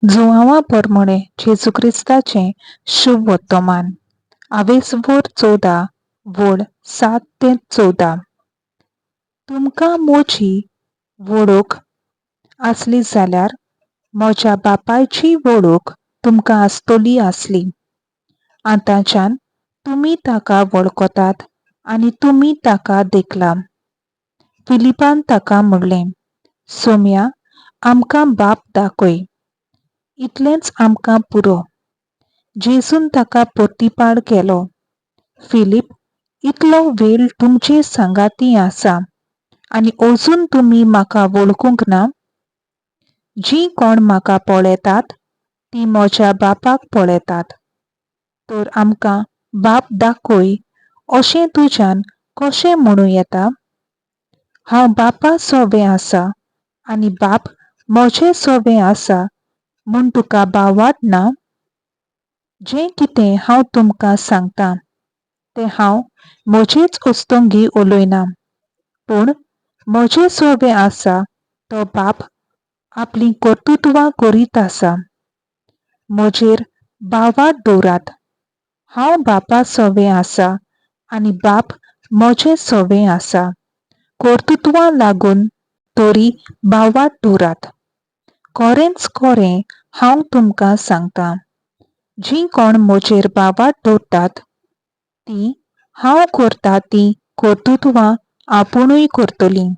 जुआंवा परमणे जेजू क्रिस्ताचें शुभ वर्तमान. आवेसभर 14 वड 7 ते 14. तुमकां म्हजी वळख आसली जाल्यार म्हज्या बापायची वळख तुमकां आसतली आसली. आतांच्यान तुमी ताका वळखतात आनी तुमी ताका देखला. फिलिपान ताका म्हणलें, सोम्या, आमकां बाप दाखय. इतलेंच आमकां पुरो. जेजून ताका प्रतिपाड केलो, फिलीप, इतलो वेळ तुमचे सांगाती आसा आनी अजून तुमी म्हाका वळखूंक ना? जीं कोण म्हाका पळयतात तीं म्हज्या बापाक पळयतात. तर आमकां बाप दाखय अशें तुज्यान कशें म्हणूं येता? हांव बापा सोबें आसा आनी बाप म्हजे सोबें आसा म्हूण तुका बाववाट ना? जें कितें हांव तुमकां सांगतां तें हांव म्हजेच उस्तोंगी उलयना, पूण म्हजे सोबें आसा तो बाप आपलीं कर्तुत्वां करीत आसा. म्हजेर बाववाट दवरात. हांव बापा सोबें आसा आनी बाप म्हजे सोबें आसा. कर्तुत्वां लागून तरी बाववाट दवरात. खरेंच खरें हांव तुमकां सांगतां, जीं कोण म्हजेर बाववाट दवरतात तीं हांव करतां तीं कर्तुत्वां आपुणूय करतलीं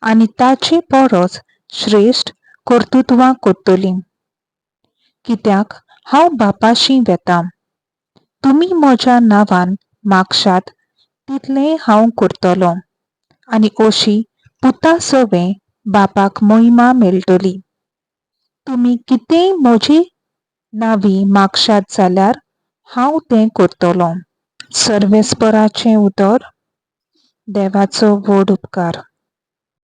आनी ताचे परस श्रेश्ठ कर्तुत्वां करतलीं. कित्याक हांव बापाशी वेतां. तुमी म्हज्या नांवान मागशात तितलें हांव करतलों आनी अशी पुता सोबें बापाक महिमा मेळटली. तुमी कितेंय म्हजे नांवीं मागशात जाल्यार हांव तें करतलों. सर्वेस्पराचें उतर. देवाचो व्हड उपकार.